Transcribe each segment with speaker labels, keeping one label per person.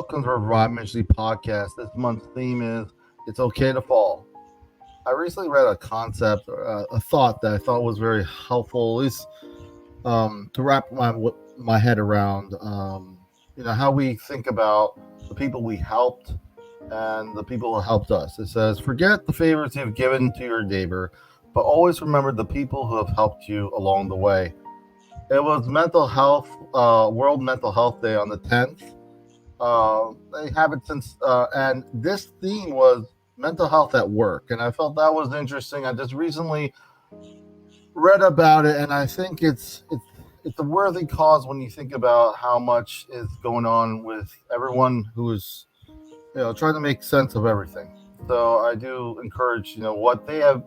Speaker 1: welcome to Revive Ministries Podcast. This month's theme is It's Okay to Fall. I recently read a concept, a thought that I thought was very helpful, at least to wrap my head around, how we think about the people we helped and the people who helped us. It says, forget the favors you've given to your neighbor, but always remember the people who have helped you along the way. It was mental health, World Mental Health Day on the 10th. They have it since, and this theme was mental health at work. And I felt that was interesting. I just recently read about it, and I think it's a worthy cause when you think about how much is going on with everyone who is, trying to make sense of everything. So I do encourage, what they have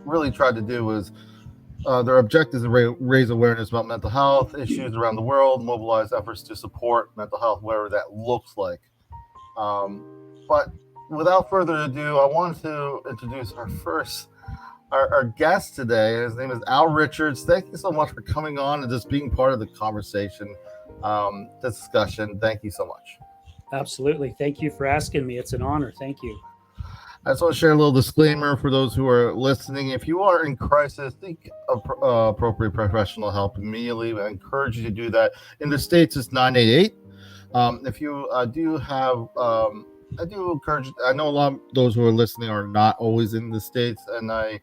Speaker 1: really tried to do is their objective is to raise awareness about mental health issues around the world, mobilize efforts to support mental health, whatever that looks like. But without further ado, I wanted to introduce our guest today. His name is Al Richards. Thank you so much for coming on and just being part of the conversation, discussion. Thank you so much.
Speaker 2: Absolutely. Thank you for asking me. It's an honor. Thank you.
Speaker 1: I just want to share a little disclaimer for those who are listening. If you are in crisis, seek appropriate professional help immediately. I encourage you to do that. In the States, it's 988. If you do have, I do encourage, I know a lot of those who are listening are not always in the States, and I've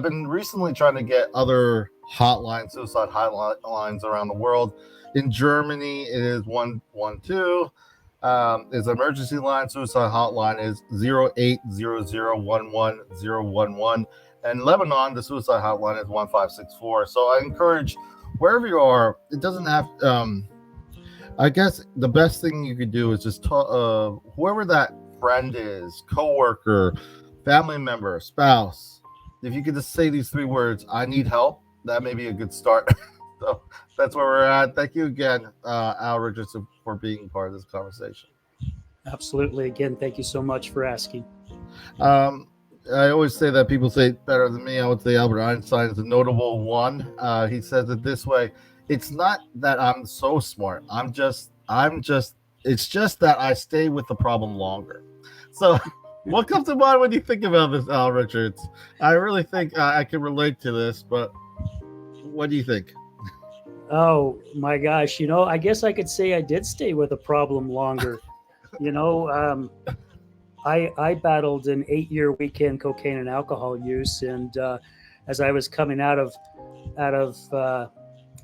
Speaker 1: been recently trying to get other hotlines, suicide hotlines around the world. In Germany, it is 112. His emergency line, suicide hotline is 0800111011. And Lebanon, the suicide hotline is 1564. So I encourage, wherever you are, it doesn't have, I guess the best thing you could do is just talk, whoever that friend is, coworker, family member, spouse, if you could just say these three words, I need help, that may be a good start. So that's where we're at. Thank you again, Al Richardson, for being part of this conversation.
Speaker 2: Absolutely. Again, thank you so much for asking.
Speaker 1: I always say that people say it better than me. I would say Albert Einstein is a notable one. He says it this way: it's not that I'm so smart. It's just that I stay with the problem longer. So what comes to mind when you think about this, Al Richards? I really think I can relate to this, but what do you think?
Speaker 2: Oh my gosh. I guess I could say I did stay with a problem longer. I battled an 8-year weekend cocaine and alcohol use. And as I was coming out of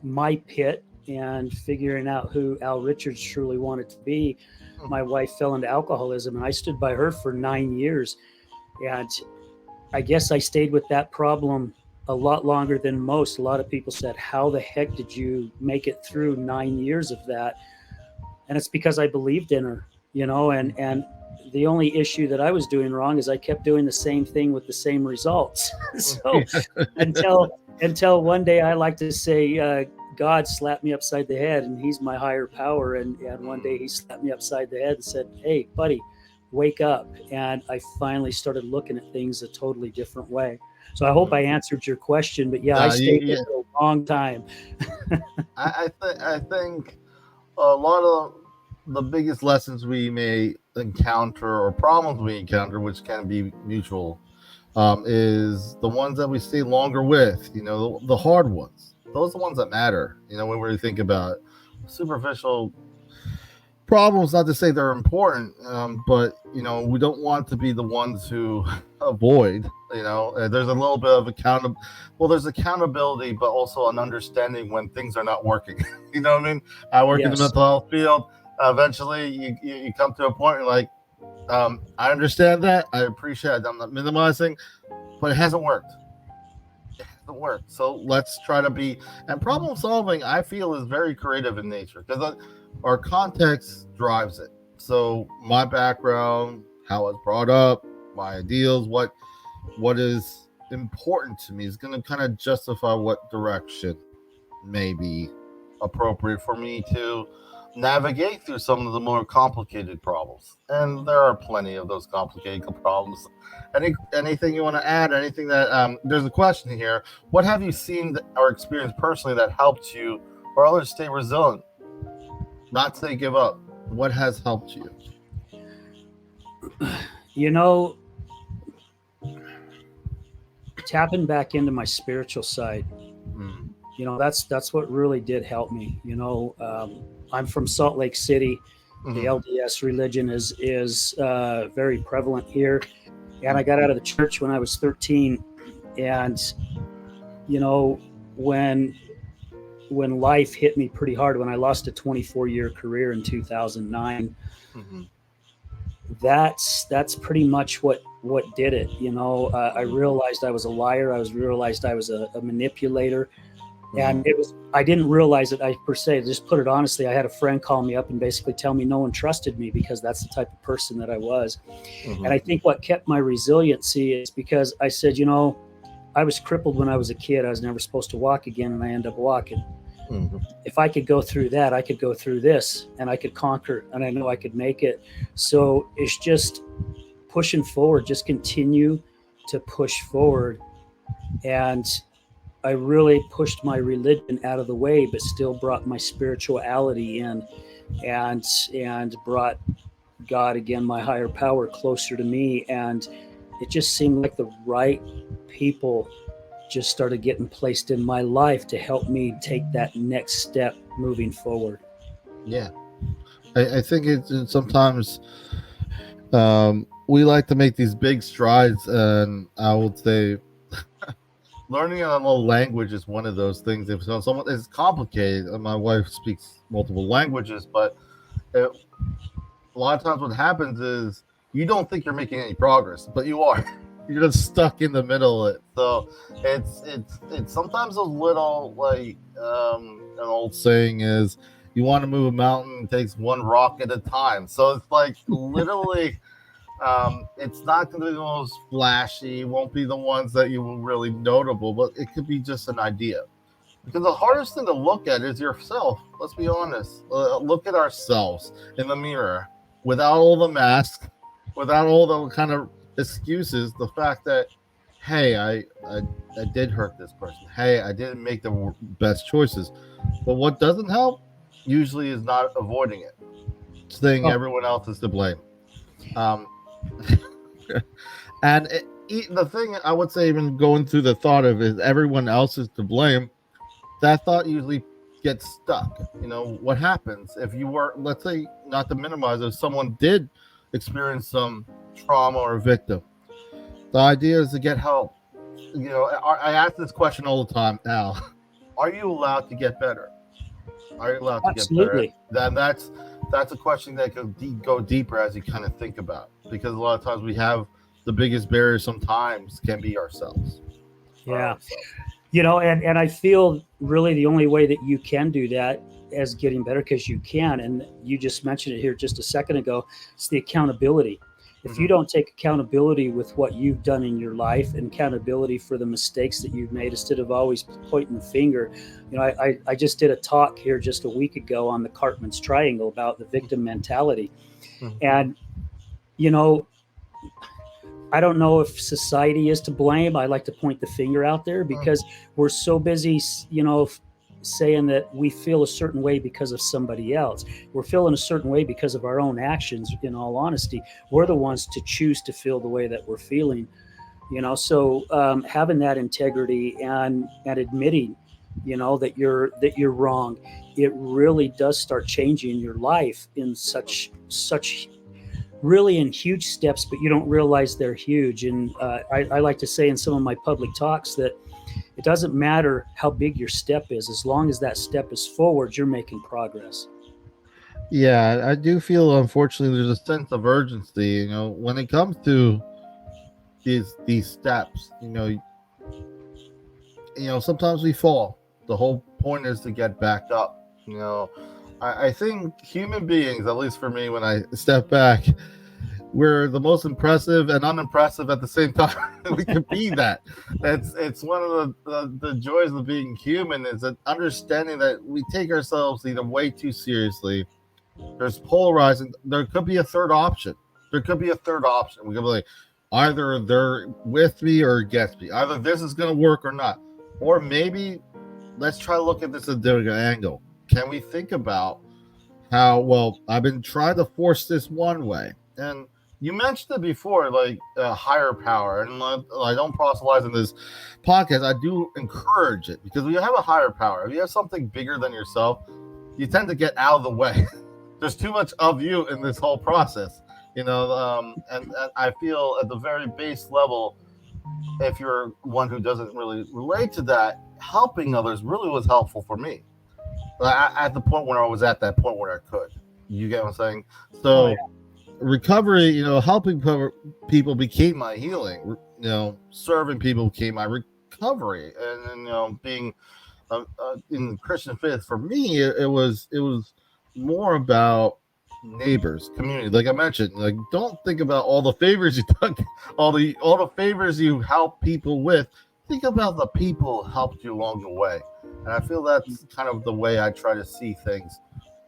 Speaker 2: my pit and figuring out who Al Richards truly wanted to be, my wife fell into alcoholism, and I stood by her for 9 years. And I guess I stayed with that problem a lot longer than most. A lot of people said, how the heck did you make it through 9 years of that? And it's because I believed in her, and the only issue that I was doing wrong is I kept doing the same thing with the same results. So until one day, I like to say, God slapped me upside the head, and he's my higher power. And one day he slapped me upside the head and said, hey, buddy, wake up. And I finally started looking at things a totally different way. So I hope I answered your question, but I stayed there for a long time.
Speaker 1: I think a lot of the biggest lessons we may encounter or problems we encounter, which can be mutual, is the ones that we stay longer with, the hard ones. Those are the ones that matter, when we think about it. Superficial problems, not to say they're important, but we don't want to be the ones who avoid. There's a little bit of there's accountability, but also an understanding when things are not working. You know what I mean? I work in the mental health field. Eventually you come to a point where like, I understand that, I appreciate it, I'm not minimizing, but it hasn't worked. So let's try to be, and problem solving, I feel, is very creative in nature, because our context drives it. So my background, how I was brought up, my ideals, what is important to me is going to kind of justify what direction may be appropriate for me to navigate through some of the more complicated problems. And there are plenty of those complicated problems. Anything you want to add? Anything that there's a question here. What have you seen or experienced personally that helped you or others stay resilient, not say give up? What has helped you?
Speaker 2: You know, tapping back into my spiritual side.
Speaker 1: Mm.
Speaker 2: You know, that's what really did help me. You know, I'm from Salt Lake City. The
Speaker 1: Mhm.
Speaker 2: LDS religion is very prevalent here, and I got out of the church when I was 13. And you know, when life hit me pretty hard, when I lost a 24-year career in 2009,
Speaker 1: Mhm.
Speaker 2: that's pretty much what did it. You know, I
Speaker 1: Mhm.
Speaker 2: realized I was a liar. Realized I was a manipulator.
Speaker 1: Mhm.
Speaker 2: And I didn't realize it, I per se, just put it honestly. I had a friend call me up and basically tell me no one trusted me because that's the type of person that I was. And
Speaker 1: Mhm.
Speaker 2: I think what kept my resiliency is because I said, you know, I was crippled when I was a kid. I was never supposed to walk again, and I ended up walking.
Speaker 1: Mhm.
Speaker 2: If I could go through that, I could go through this, and I could conquer, and I know I could make it. So it's just pushing forward, just continue to push forward. And I really pushed my religion out of the way, but still brought my spirituality in, and brought God again, my higher power, closer to me. And it just seemed like the right people just started getting placed in my life to help me take that next step moving forward.
Speaker 1: Yeah, I think it's sometimes we like to make these big strides, and I would say learning another language is one of those things. If someone is complicated, my wife speaks multiple languages, but it, a lot of times what happens is you don't think you're making any progress, but you are. You're just stuck in the middle of it. So it's sometimes those little, like, an old saying is, you want to move a mountain, it takes one rock at a time. So it's like literally, it's not going to be the most flashy, won't be the ones that you will really notable, but it could be just an idea. Because the hardest thing to look at is yourself. Let's be honest. Look at ourselves in the mirror without all the masks, without all the kind of excuses. The fact that, hey, I did hurt this person. Hey, I didn't make the best choices. But what doesn't help usually is not avoiding it, saying
Speaker 2: Oh,
Speaker 1: everyone else is to blame. Um, and the thing I would say, even going through the thought of is everyone else is to blame, that thought usually gets stuck. You know, what happens if you were, let's say, not to minimize, if someone did experience some trauma or victim, the idea is to get help. You know, I ask this question all the time now. Are you allowed to get better? Are you allowed to get better?
Speaker 2: absolutely.
Speaker 1: That's a question that could go deeper as you kind of think about, because a lot of times we have the biggest barrier sometimes can be ourselves. Our
Speaker 2: Yeah.
Speaker 1: own self.
Speaker 2: You know, and I feel really the only way that you can do that as getting better, because you can, and you just mentioned it here just a second ago, it's the accountability. If you
Speaker 1: Mm-hmm.
Speaker 2: don't take accountability with what you've done in your life, and accountability for the mistakes that you've made, instead of always pointing the finger. You know, I just did a talk here just a week ago on the Cartman's Triangle about the victim mentality.
Speaker 1: Mm-hmm.
Speaker 2: And you know, I don't know if society is to blame. I like to point the finger out there because we're so busy, you know, saying that we feel a certain way because of somebody else. We're feeling a certain way because of our own actions. In all honesty, we're the ones to choose to feel the way that we're feeling. You know, so having that integrity and admitting, you know, that you're wrong, it really does start changing your life in such really in huge steps, but you don't realize they're huge. And I like to say in some of my public talks that it doesn't matter how big your step is, as long as that step is forward, you're making progress.
Speaker 1: Yeah, I do feel, unfortunately, there's a sense of urgency, you know, when it comes to these steps. Sometimes we fall. The whole point is to get back up. I think human beings, at least for me, when I step back, we're the most impressive and unimpressive at the same time. We can be that. It's one of the joys of being human, is that understanding that we take ourselves either way too seriously. There's polarizing. There could be a third option. There could be a third option. We could be like, either they're with me or against me. Either this is going to work or not. Or maybe let's try to look at this at a different angle. Can we think about how, well, I've been trying to force this one way. And you mentioned it before, like higher power. And I don't proselytize in this podcast. I do encourage it, because when you have a higher power, if you have something bigger than yourself, you tend to get out of the way. There's too much of you in this whole process, and I feel at the very base level, if you're one who doesn't really relate to that, helping others really was helpful for me. At the point where I was at that point where I could. You get what I'm saying? So recovery, helping people became my healing. Serving people became my recovery. And being in the Christian faith, for me, it was more about neighbors, community. Like I mentioned, like, don't think about all the favors you took, all the favors you help people with. Think about the people who helped you along the way. And I feel that's kind of the way I try to see things.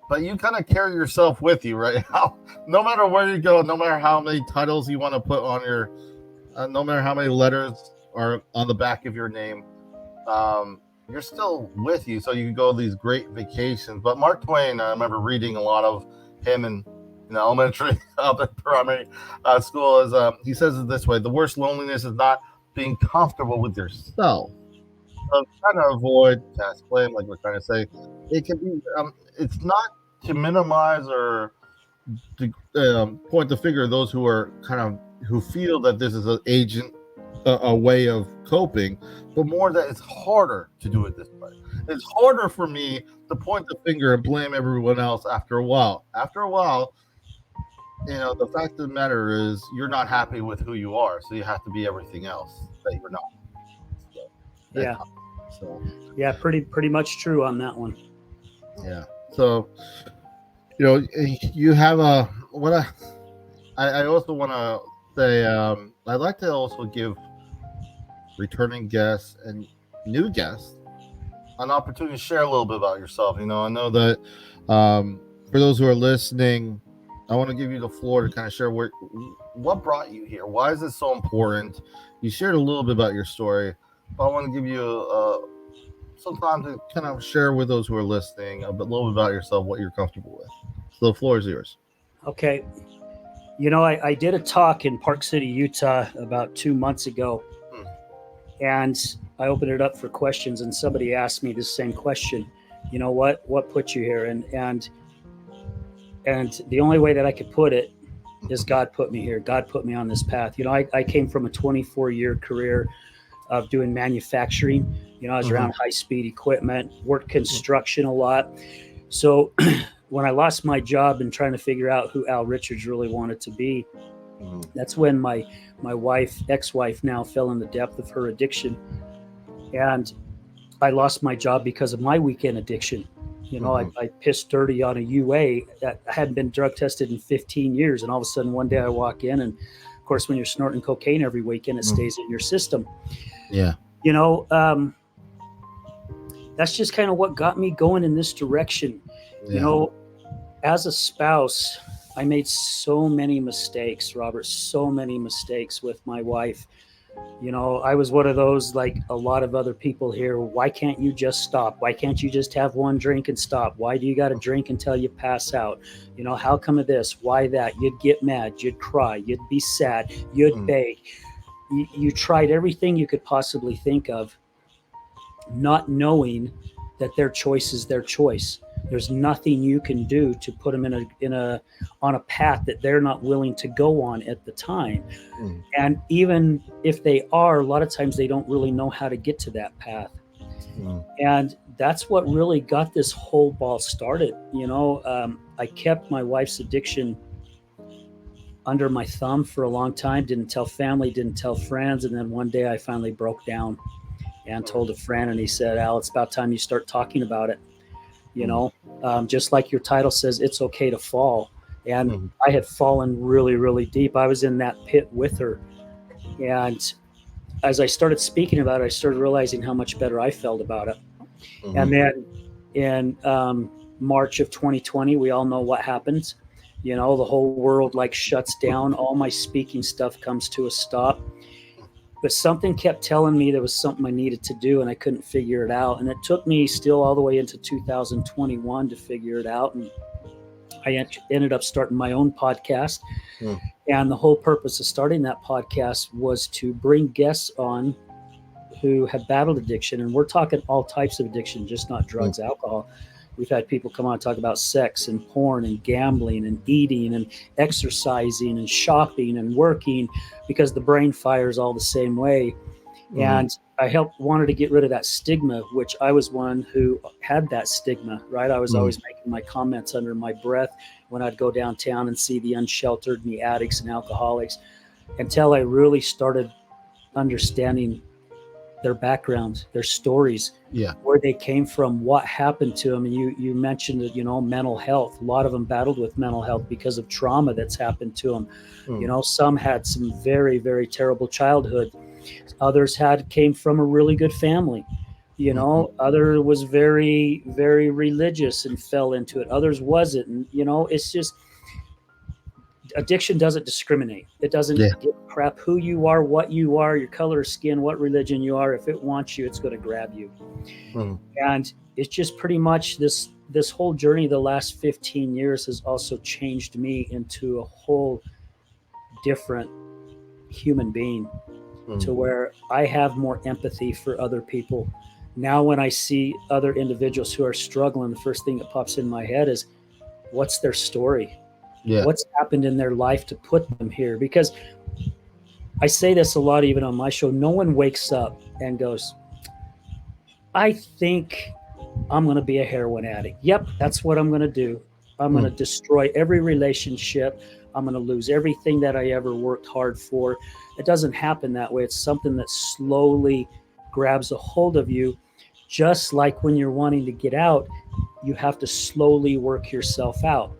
Speaker 1: But you kind of carry yourself with you, right? No matter where you go, no matter how many titles you want to put on your, no matter how many letters are on the back of your name, you're still with you. So you can go these great vacations. But Mark Twain, I remember reading a lot of him in elementary, up at primary school. Is he says it this way: the worst loneliness is not being comfortable with yourself. So trying to avoid task blame, like we're trying to say, it can be. It's not to minimize or to point the finger at those who are who feel that this is an agent, a way of coping, but more that it's harder to do it this way. It's harder for me to point the finger and blame everyone else after a while. After a while, the fact of the matter is you're not happy with who you are, so you have to be everything else that you're not.
Speaker 2: Yeah, pretty much true on that one.
Speaker 1: Yeah. So, you have I also want to say, I'd like to also give returning guests and new guests an opportunity to share a little bit about yourself. I know that for those who are listening, I want to give you the floor to kind of share what brought you here. Why is this so important? You shared a little bit about your story, but I want to give you some time to kind of share with those who are listening a little bit about yourself, what you're comfortable with. So the floor is yours.
Speaker 2: Okay. I did a talk in Park City, Utah about 2 months ago, and I opened it up for questions, and somebody asked me the same question. What put you here? And the only way that I could put it is God put me here. God put me on this path. I came from a 24-year career of doing manufacturing. I was around high-speed equipment, worked construction a lot. So when I lost my job and trying to figure out who Al Richards really wanted to be, that's when my ex-wife now, fell in the depth of her addiction. And I lost my job because of my weekend addiction. I pissed dirty on a UA that I hadn't been drug tested in 15 years. And all of a sudden, one day I walk in, and of course, when you're snorting cocaine every weekend, it stays in your system.
Speaker 1: Yeah.
Speaker 2: That's just kind of what got me going in this direction.
Speaker 1: Yeah.
Speaker 2: As a spouse, I made so many mistakes, Robert, so many mistakes with my wife. I was one of those, like a lot of other people here. Why can't you just stop? Why can't you just have one drink and stop? Why do you got to drink until you pass out? How come of this? Why that? You'd get mad. You'd cry. You'd be sad. You'd beg. You tried everything you could possibly think of, not knowing that their choice is their choice. There's nothing you can do to put them on a path that they're not willing to go on at the time. And even if they are, a lot of times they don't really know how to get to that path. And that's what really got this whole ball started. I kept my wife's addiction under my thumb for a long time, didn't tell family, didn't tell friends. And then one day I finally broke down and told a friend, and he said, Al, it's about time you start talking about it. Just like your title says, it's okay to fall. And I had fallen really, really deep. I was in that pit with her. And as I started speaking about it, I started realizing how much better I felt about it. And then in March of 2020, we all know what happens. The whole world shuts down. All my speaking stuff comes to a stop. But something kept telling me there was something I needed to do, and I couldn't figure it out. And it took me still all the way into 2021 to figure it out. And I ended up starting my own podcast.
Speaker 1: Mm.
Speaker 2: And the whole purpose of starting that podcast was to bring guests on who have battled addiction. And we're talking all types of addiction, just not drugs, alcohol. We've had people come on and talk about sex and porn and gambling and eating and exercising and shopping and working, because the brain fires all the same way. And I wanted to get rid of that stigma, which I was one who had that stigma, right? I was always making my comments under my breath when I'd go downtown and see the unsheltered and the addicts and alcoholics, until I really started understanding their background, their stories, where they came from, what happened to them. And you mentioned, mental health. A lot of them battled with mental health because of trauma that's happened to them. Some had some very, very terrible childhood. Others came from a really good family. Other was very, very religious and fell into it. Others wasn't. And, it's just, addiction doesn't discriminate. It doesn't give a crap who you are, what you are, your color of skin, what religion you are. If it wants you, it's going to grab you. And it's just pretty much this whole journey the last 15 years has also changed me into a whole different human being, to where I have more empathy for other people. Now, when I see other individuals who are struggling, the first thing that pops in my head is, what's their story? What's happened in their life to put them here? Because I say this a lot, even on my show, no one wakes up and goes, I think I'm going to be a heroin addict. Yep, that's what I'm going to do. I'm going to destroy every relationship. I'm going to lose everything that I ever worked hard for. It doesn't happen that way. It's something that slowly grabs a hold of you. Just like when you're wanting to get out, you have to slowly work yourself out.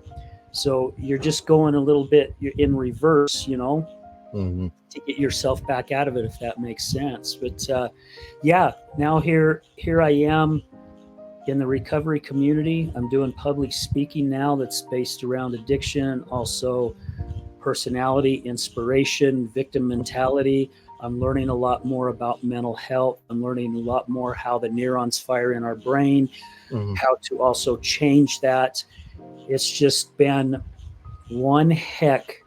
Speaker 2: So you're just going a little bit, you're in reverse, to get yourself back out of it, if that makes sense. But now here I am in the recovery community. I'm doing public speaking now that's based around addiction, also personality, inspiration, victim mentality. I'm learning a lot more about mental health. I'm learning a lot more how the neurons fire in our brain, how to also change that. It's just been one heck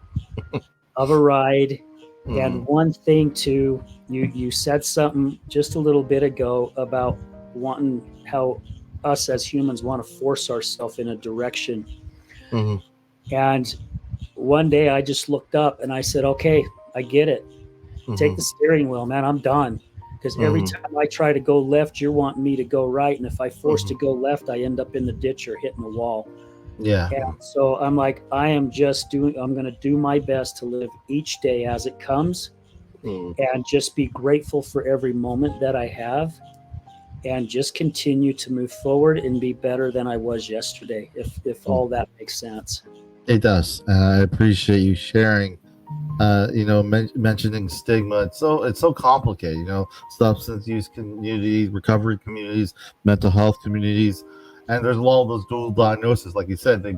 Speaker 2: of a ride. And one thing too, you said something just a little bit ago about wanting how us as humans want to force ourselves in a direction. And one day I just looked up and I said, okay, I get it. Take the steering wheel, man. I'm done. Because every time I try to go left, you're wanting me to go right. And if I force to go left, I end up in the ditch or hitting the wall. And so I'm like, I'm going to do my best to live each day as it comes and just be grateful for every moment that I have, and just continue to move forward and be better than I was yesterday, if all that makes sense.
Speaker 1: It does. I appreciate you sharing. Mentioning stigma. It's so complicated. Substance use communities, recovery communities, mental health communities, and there's a lot of those dual diagnoses. Like you said, they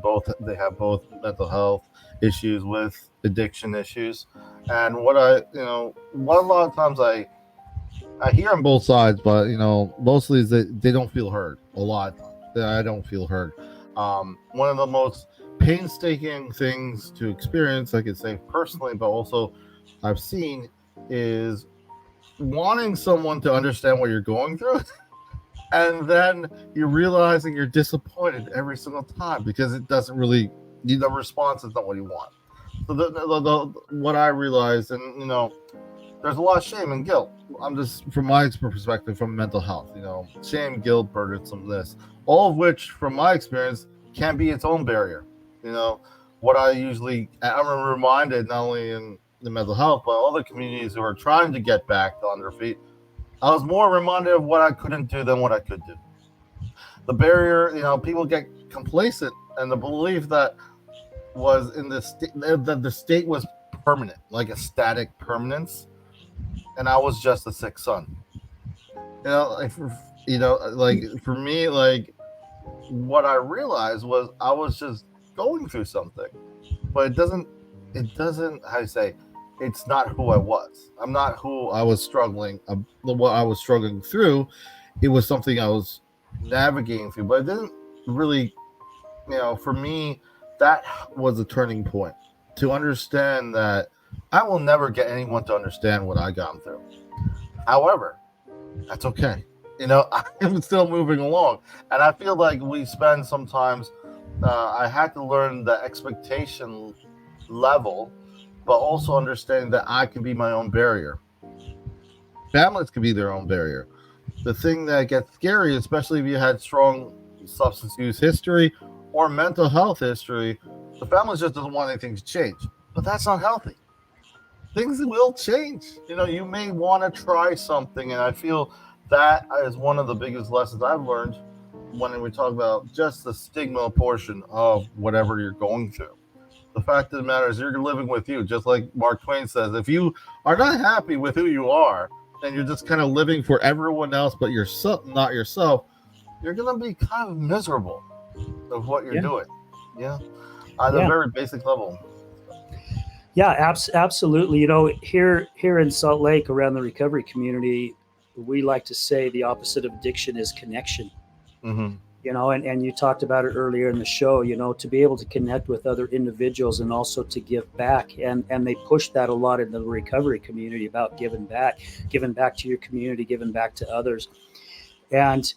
Speaker 1: have both mental health issues with addiction issues. And what a lot of times I hear on both sides, but mostly is that they don't feel heard. A lot that I don't feel heard. One of the most painstaking things to experience, I could say personally, but also I've seen, is wanting someone to understand what you're going through, and then you're realizing you're disappointed every single time because it doesn't really, the response is not what you want. So what I realized, and there's a lot of shame and guilt. I'm just, from my perspective, from mental health, shame, guilt, burdensome, all of which, from my experience, can be its own barrier. What I'm reminded, not only in the mental health, but other communities who are trying to get back on their feet, I was more reminded of what I couldn't do than what I could do. The barrier, people get complacent, and the belief that was in that the state was permanent, like a static permanence, and I was just a sick son. For me, what I realized was I was just going through something, but it doesn't, how you say, it's not who I was. I'm not who I was struggling, what I was struggling through. It was something I was navigating through, but it didn't really, for me, that was a turning point to understand that I will never get anyone to understand what I gone through. However, that's okay. I'm still moving along. And I feel like we spend sometimes, I had to learn the expectation level, but also understand that I can be my own barrier. Families can be their own barrier. The thing that gets scary, especially if you had strong substance use history or mental health history, the family just doesn't want anything to change. But that's not healthy. Things will change. You may want to try something, and I feel that is one of the biggest lessons I've learned when we talk about just the stigma portion of whatever you're going through. The fact of the matter is you're living with you, just like Mark Twain says. If you are not happy with who you are, and you're just kind of living for everyone else but yourself, not yourself, you're going to be kind of miserable of what you're doing. Yeah. At a very basic level.
Speaker 2: Yeah, absolutely. Here in Salt Lake, around the recovery community, we like to say the opposite of addiction is connection.
Speaker 1: Mm-hmm.
Speaker 2: And you talked about it earlier in the show, to be able to connect with other individuals and also to give back. And they push that a lot in the recovery community about giving back to your community, giving back to others. And,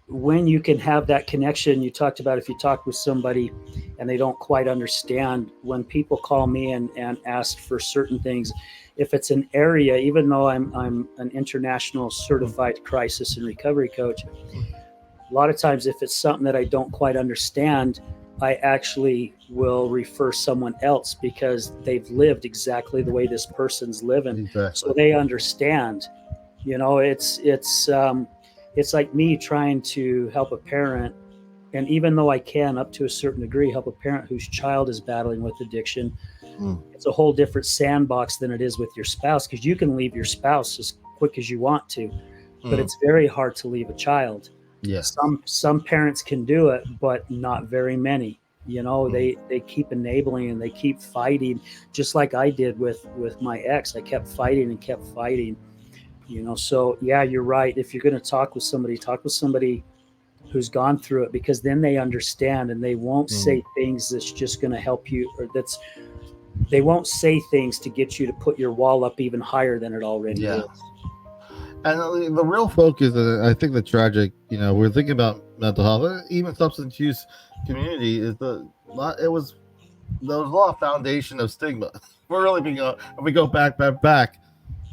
Speaker 2: when you can have that connection, you talked about if you talk with somebody and they don't quite understand, when people call me and ask for certain things, if it's an area, even though I'm an international certified crisis and recovery coach, a lot of times if it's something that I don't quite understand, I actually will refer someone else because they've lived exactly the way this person's living.
Speaker 1: Exactly.
Speaker 2: So they understand. It's like me trying to help a parent, and even though I can, up to a certain degree, help a parent whose child is battling with addiction, it's a whole different sandbox than it is with your spouse, because you can leave your spouse as quick as you want to, but it's very hard to leave a child.
Speaker 1: Yes.
Speaker 2: Some parents can do it, but not very many. They keep enabling and they keep fighting, just like I did with my ex. I kept fighting and kept fighting. So yeah, you're right. If you're going to talk with somebody who's gone through it, because then they understand and they won't say things that's just going to help you, or they won't say things to get you to put your wall up even higher than it already is.
Speaker 1: And the real focus, I think the tragic, we're thinking about mental health, even substance use community, is there was a lot of foundation of stigma. We're really being, if we go back,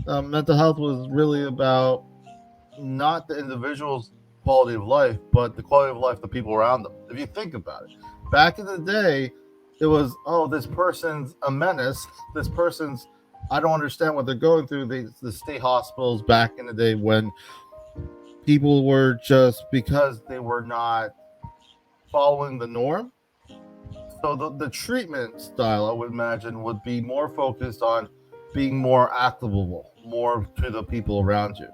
Speaker 1: mental health was really about not the individual's quality of life, but the quality of life of the people around them. If you think about it, back in the day, it was, this person's a menace. This person's, I don't understand what they're going through. The state hospitals back in the day, when people were just, because they were not following the norm. So the treatment style, I would imagine, would be more focused on being more activable, more to the people around you.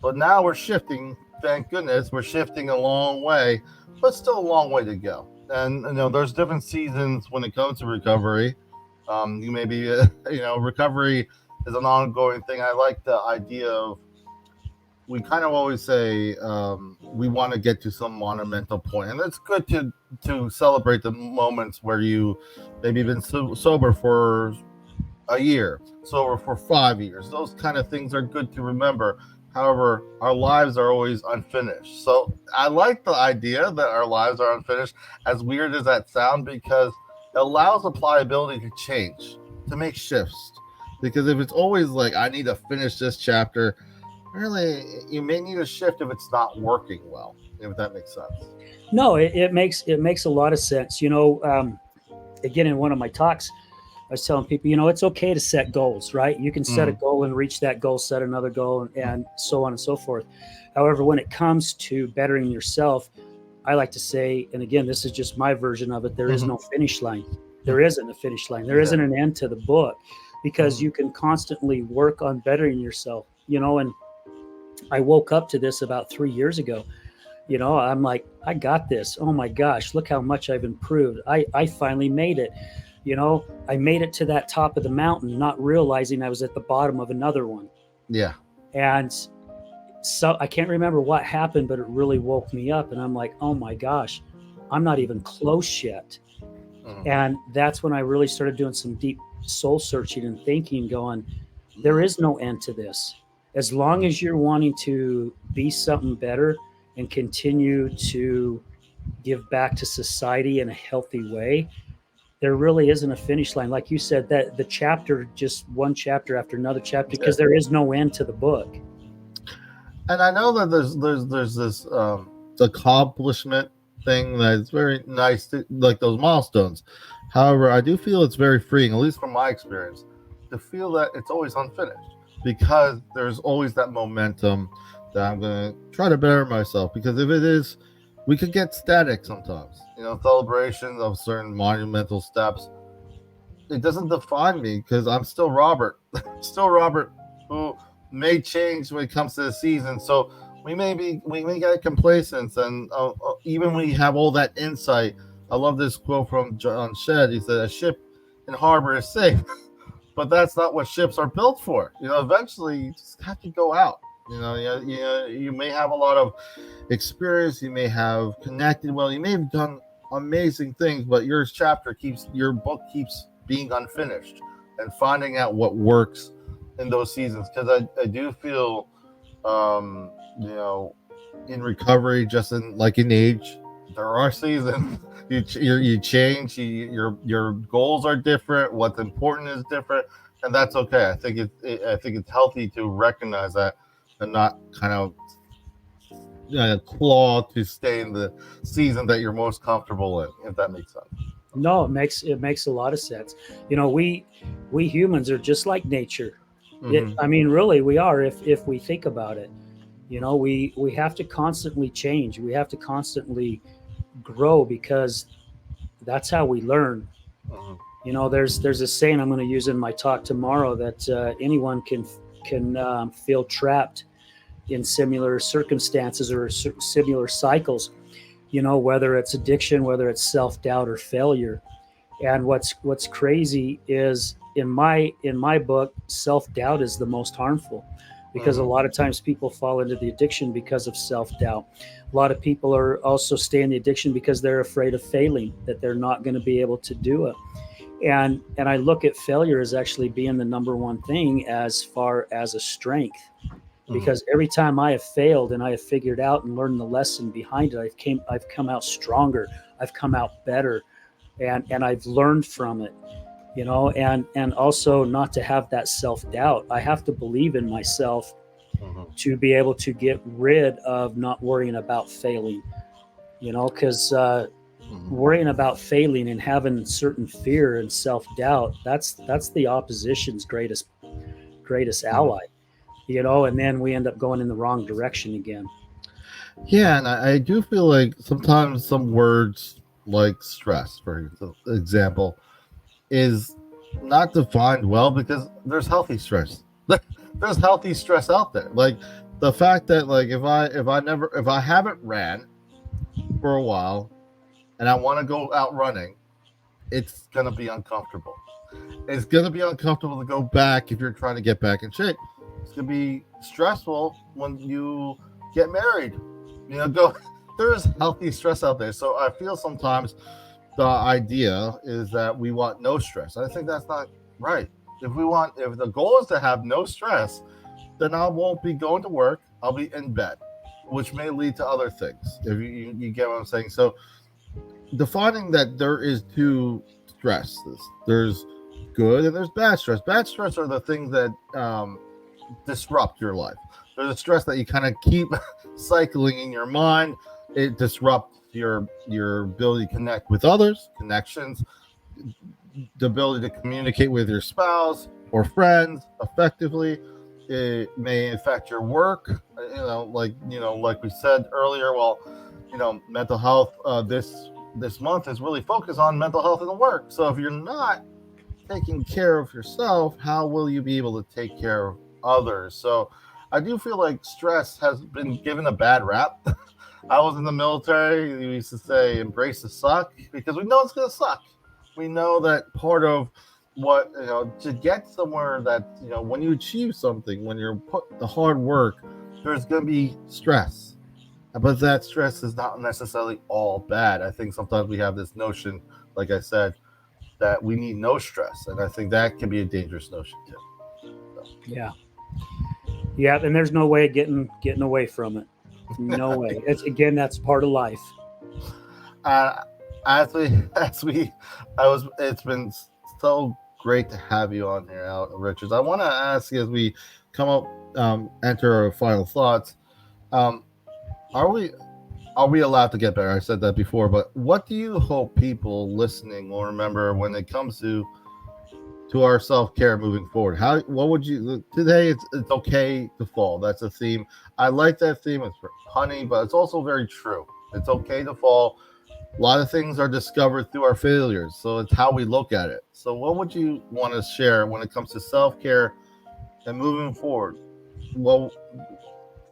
Speaker 1: But now we're shifting, thank goodness, we're shifting a long way, but still a long way to go. And, there's different seasons when it comes to recovery. You may be, recovery is an ongoing thing. I like the idea of, we kind of always say we want to get to some monumental point. And it's good to celebrate the moments where you maybe been sober for a year, sober for 5 years. Those kind of things are good to remember. However, our lives are always unfinished. So I like the idea that our lives are unfinished, as weird as that sounds, because it allows the pliability to change, to make shifts. Because if it's always like, I need to finish this chapter, really, you may need a shift if it's not working well, if that makes sense.
Speaker 2: No, it makes a lot of sense. Again, in one of my talks, I was telling people, it's okay to set goals, right? You can set a goal and reach that goal, set another goal, and so on and so forth. However, when it comes to bettering yourself, I like to say, and again, this is just my version of it, there is no finish line. There isn't a finish line. There isn't an end to the book, because you can constantly work on bettering yourself, and I woke up to this about 3 years ago. I'm like, I got this. Oh my gosh, look how much I've improved. I finally made it. I made it to that top of the mountain, not realizing I was at the bottom of another one.
Speaker 1: Yeah.
Speaker 2: And so I can't remember what happened, but it really woke me up. And I'm like, oh my gosh, I'm not even close yet. And that's when I really started doing some deep soul searching and thinking, going, there is no end to this. As long as you're wanting to be something better and continue to give back to society in a healthy way, there really isn't a finish line. Like you said, that the chapter, just one chapter after another chapter, because there is no end to the book.
Speaker 1: And I know that there's this accomplishment thing that's very nice, like those milestones. However, I do feel it's very freeing, at least from my experience, to feel that it's always unfinished, because there's always that momentum that I'm going to try to better myself. Because if it is, we could get static sometimes. Celebrations of certain monumental steps, it doesn't define me, because I'm still Robert, still Robert, who may change when it comes to the season. So we may get complacent, and even when we have all that insight. I love this quote from John Shedd. He said, "A ship in harbor is safe," but that's not what ships are built for. Eventually you just have to go out. You may have a lot of experience, you may have connected well, you may have done amazing things, but your book keeps being unfinished, and finding out what works in those seasons. Because I do feel, in recovery, just in age, there are seasons. You change. Your goals are different. What's important is different, and that's okay. I think it's healthy to recognize that, and not kind of claw to stay in the season that you're most comfortable in. If that makes sense.
Speaker 2: No, it makes a lot of sense. We humans are just like nature. I mean, really, we are, if we think about it. We have to constantly change. We have to constantly grow, because that's how we learn. There's a saying I'm going to use in my talk tomorrow, that anyone can feel trapped in similar circumstances or similar cycles. Whether it's addiction, whether it's self-doubt or failure. And what's crazy is, in my book, self-doubt is the most harmful, because a lot of times people fall into the addiction because of self-doubt. A lot of people are also stay in the addiction because they're afraid of failing, that they're not going to be able to do it. And I look at failure as actually being the number one thing as far as a strength, because every time I have failed and I have figured out and learned the lesson behind it, I've come out stronger, I've come out better, and I've learned from it. And also not to have that self-doubt. I have to believe in myself to be able to get rid of not worrying about failing, because worrying about failing and having certain fear and self-doubt, that's the opposition's greatest ally, and then we end up going in the wrong direction again.
Speaker 1: Yeah, and I do feel like sometimes some words like stress, for example, is not defined well, because there's healthy stress. There's healthy stress out there. Like the fact that, like, if I haven't ran for a while and I want to go out running, it's gonna be uncomfortable. It's gonna be uncomfortable to go back if you're trying to get back in shape. It's gonna be stressful when you get married. There's healthy stress out there. So I feel sometimes the idea is that we want no stress. I think that's not right. If the goal is to have no stress, then I won't be going to work. I'll be in bed, which may lead to other things. If you get what I'm saying. So defining that there is two stresses. There's good and there's bad stress. Bad stress are the things that disrupt your life. There's a stress that you kind of keep cycling in your mind. It disrupts your ability to connect with others, connections, the ability to communicate with your spouse or friends effectively. It may affect your work. Like we said earlier. Mental health. This month is really focused on mental health in the work. So if you're not taking care of yourself, how will you be able to take care of others? So I do feel like stress has been given a bad rap. I was in the military. We used to say, embrace the suck, because we know it's going to suck. We know that part of what, to get somewhere, that, when you achieve something, when you're put the hard work, there's going to be stress. But that stress is not necessarily all bad. I think sometimes we have this notion, like I said, that we need no stress, and I think that can be a dangerous notion too.
Speaker 2: Yeah. Yeah, and there's no way of getting away from it. No way. It's again, that's part of life.
Speaker 1: Uh, as we, it's been so great to have you on here, Richards. I want to ask you as we come up, enter our final thoughts. Um, are we allowed to get better? I said that before, but what do you hope people listening will remember when it comes to our self-care moving forward? What would you today? It's okay to fall. That's a theme. I like that theme. It's funny, but it's also very true. It's okay to fall. A lot of things are discovered through our failures, so it's how we look at it. So what would you want to share when it comes to self-care and moving forward? Well,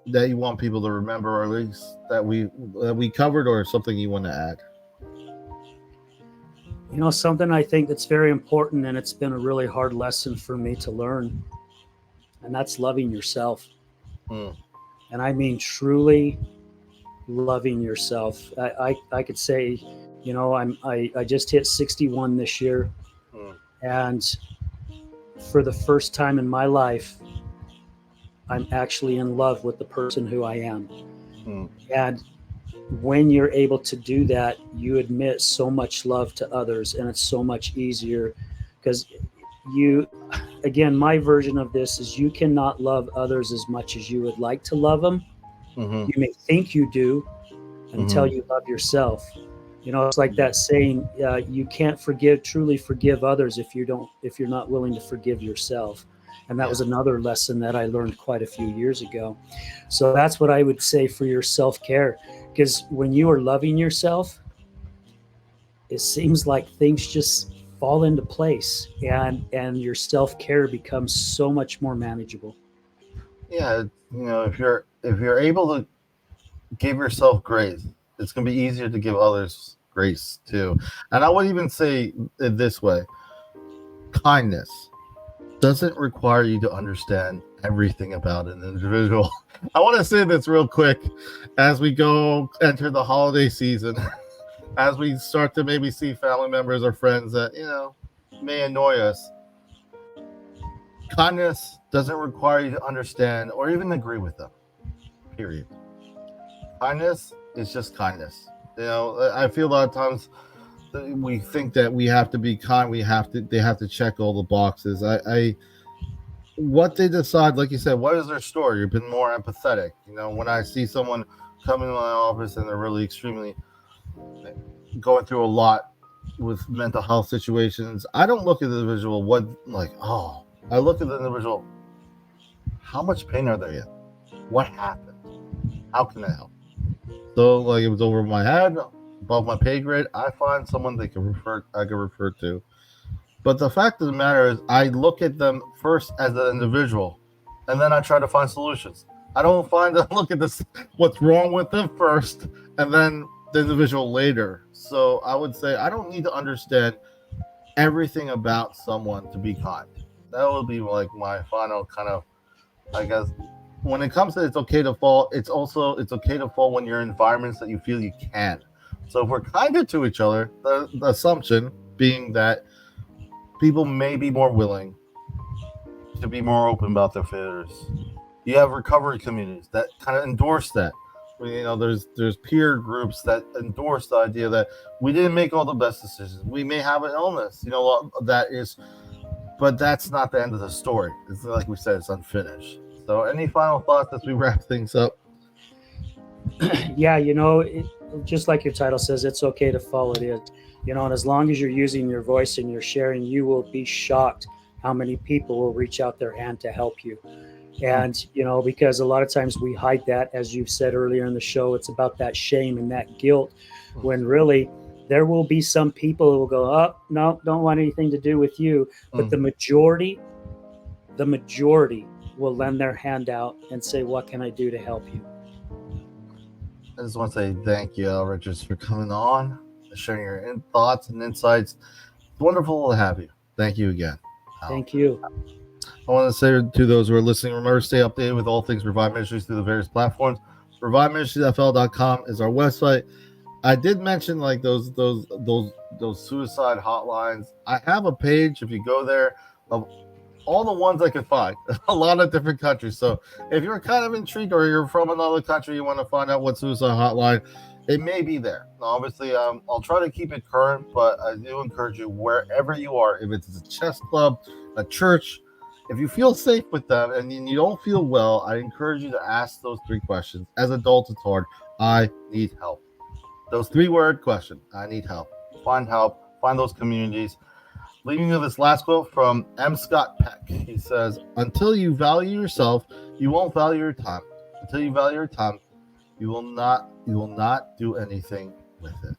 Speaker 1: that you want people to remember, or at least that we covered, or something you want to add?
Speaker 2: Something I think that's very important, and it's been a really hard lesson for me to learn, and that's loving yourself.
Speaker 1: Hmm.
Speaker 2: And I mean truly loving yourself. I could say, I just hit 61 this year, and for the first time in my life, I'm actually in love with the person who I am. And when you're able to do that, you admit so much love to others, and it's so much easier because again, my version of this is you cannot love others as much as you would like to love them. You may think you do until you love yourself. It's like that saying, you can't truly forgive others if you're not willing to forgive yourself. And that was another lesson that I learned quite a few years ago. So that's what I would say for your self-care, because when you are loving yourself, it seems like things just fall into place, and your self-care becomes so much more manageable.
Speaker 1: Yeah, if you're able to give yourself grace, it's going to be easier to give others grace too. And I would even say it this way: kindness doesn't require you to understand everything about an individual. I want to say this real quick as we go enter the holiday season, as we start to maybe see family members or friends that, may annoy us. Kindness doesn't require you to understand or even agree with them. Period. Kindness is just kindness. I feel a lot of times we think that we have to be kind. They have to check all the boxes. What they decide, like you said, what is their story? You've been more empathetic. When I see someone come into my office and they're really extremely going through a lot with mental health situations, I don't look at the individual I look at the individual. How much pain are they in? What happened? How can I help? So, like, it was over my head, above my pay grade. I find someone I can refer to. But the fact of the matter is, I look at them first as an individual, and then I try to find solutions. I don't look at this what's wrong with them first, and then the individual later. So I would say I don't need to understand everything about someone to be kind. That would be like my final kind of, I guess. When it comes to it's okay to fall, it's okay to fall when you're in environments that you feel you can. So if we're kinder to each other, the assumption being that people may be more willing to be more open about their failures. You have recovery communities that kind of endorse that. There's peer groups that endorse the idea that we didn't make all the best decisions. We may have an illness, but that's not the end of the story. It's like we said, it's unfinished. So any final thoughts as we wrap things up?
Speaker 2: Yeah, just like your title says, it's okay to fall. It is, and as long as you're using your voice and you're sharing, you will be shocked how many people will reach out their hand to help you. And, because a lot of times we hide that, as you've said earlier in the show, it's about that shame and that guilt, when really there will be some people who will go, oh, no, don't want anything to do with you. But the majority will lend their hand out and say, what can I do to help you?
Speaker 1: I just want to say thank you, Al Richards, for coming on, sharing your thoughts and insights. It's wonderful to have you. Thank you again. Al.
Speaker 2: Thank you.
Speaker 1: I want to say to those who are listening, remember to stay updated with all things Revive Ministries through the various platforms. ReviveMinistriesFL.com is our website. I did mention like those suicide hotlines. I have a page, if you go there, of all the ones I could find, a lot of different countries. So if you're kind of intrigued or you're from another country, you want to find out what suicide hotline, it may be there. Now, obviously, I'll try to keep it current, but I do encourage you, wherever you are, if it's a chess club, a church, if you feel safe with them and you don't feel well, I encourage you to ask those 3 questions. As adults, it's hard. I need help. Those 3-word questions. I need help. Find those communities. Leaving you this last quote from M. Scott Peck. He says, until you value yourself, you won't value your time. Until you value your time, you will not do anything with it.